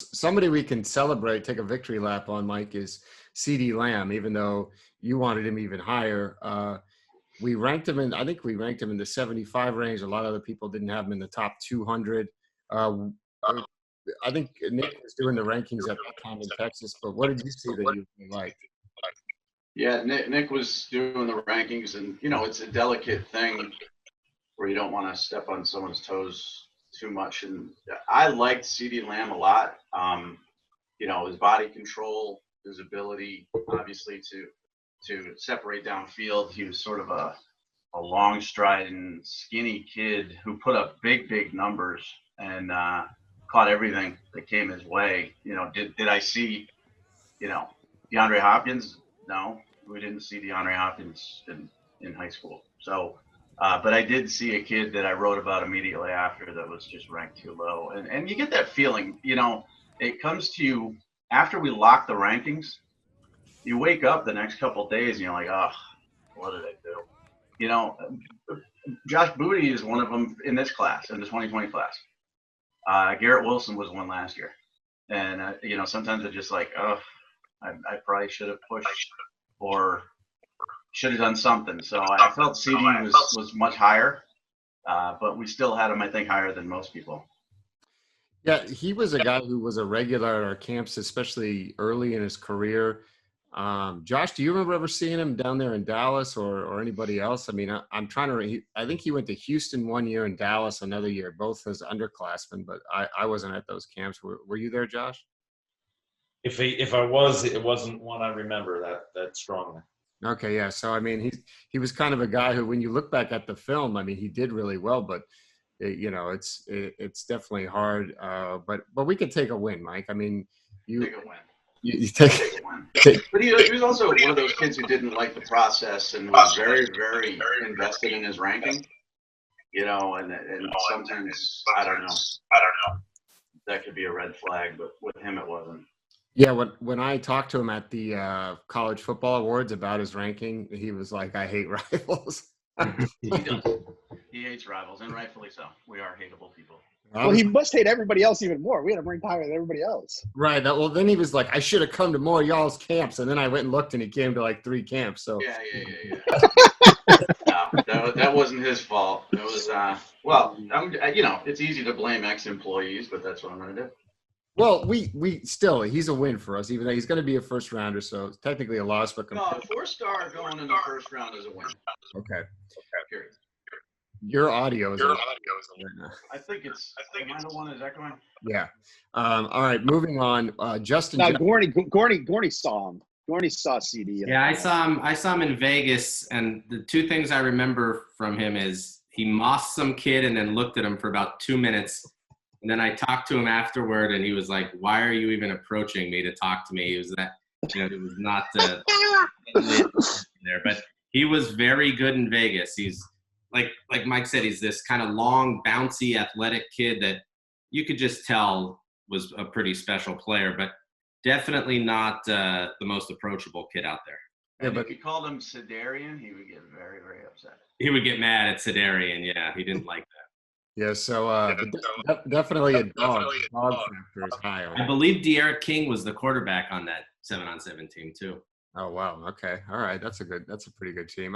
Somebody we can celebrate, take a victory lap on, Mike, is CeeDee Lamb, even though you wanted him even higher. I think we ranked him in the 75 range. A lot of other people didn't have him in the top 200. Uh, I think Nick was doing the rankings at that time in Texas, but what did you see that you really liked? Yeah, Nick was doing the rankings, and it's a delicate thing where you don't want to step on someone's toes too much. And I liked CeeDee Lamb a lot. His body control, his ability, obviously, to separate downfield. He was sort of a long striding, skinny kid who put up big numbers and caught everything that came his way. Did I see, DeAndre Hopkins? No, we didn't see DeAndre Hopkins in high school. So, but I did see a kid that I wrote about immediately after that was just ranked too low. And you get that feeling, it comes to you after we lock the rankings. You wake up the next couple of days and you're like, oh, what did I do? Josh Booty is one of them in this class, in the 2020 class. Garrett Wilson was one last year. And, sometimes it's just like, oh, I probably should have pushed or should have done something. So I felt CeeDee was much higher, but we still had him, I think, higher than most people. Yeah, he was a guy who was a regular at our camps, especially early in his career. Josh, do you remember ever seeing him down there in Dallas or anybody else? I mean, I think he went to Houston one year and Dallas another year, both as underclassmen, but I wasn't at those camps. Were you there, Josh? If I was, it wasn't one I remember that strongly. Okay, yeah. So I mean, he was kind of a guy who, when you look back at the film, I mean, he did really well, but it's definitely hard. But we could take a win, Mike. I mean, take a win. You take a win. But he was also one of those kids who didn't like the process and was very, very invested in his ranking. And sometimes I don't know. That could be a red flag, but with him it wasn't. Yeah, when I talked to him at the college football awards about his ranking, he was like, "I hate rivals." He does. He hates rivals, and rightfully so. We are hateable people. Well, he must hate everybody else even more. We had him ranked higher than everybody else. Right. Well, then he was like, "I should have come to more of y'all's camps," and then I went and looked, and he came to like 3 camps. So yeah. No, that wasn't his fault. It was it's easy to blame ex-employees, but that's what I'm going to do. Well, we still, he's a win for us, even though he's going to be a first rounder, so it's technically a loss. But no, a 4-star going in the first round is a win. Okay. Period. Your audio is. I think it's. Am I the one that's echoing? Yeah. All right. Moving on. Justin. No, Gorney saw him. Gorney saw CeeDee. Yeah, I saw him in Vegas, and the two things I remember from him is he mossed some kid and then looked at him for about 2 minutes. And then I talked to him afterward, and he was like, "Why are you even approaching me to talk to me?" He was it was not there, but he was very good in Vegas. He's like Mike said, he's this kind of long, bouncy, athletic kid that you could just tell was a pretty special player, but definitely not the most approachable kid out there. Yeah, but if you called him Sedarian, he would get very, very upset. He would get mad at Sedarian. Yeah, he didn't like that. Yeah, so definitely a dog. Dog factor is high. I believe De'Aaron King was the quarterback on that 7-on-7 team too. Oh wow. Okay. All right. That's a pretty good team.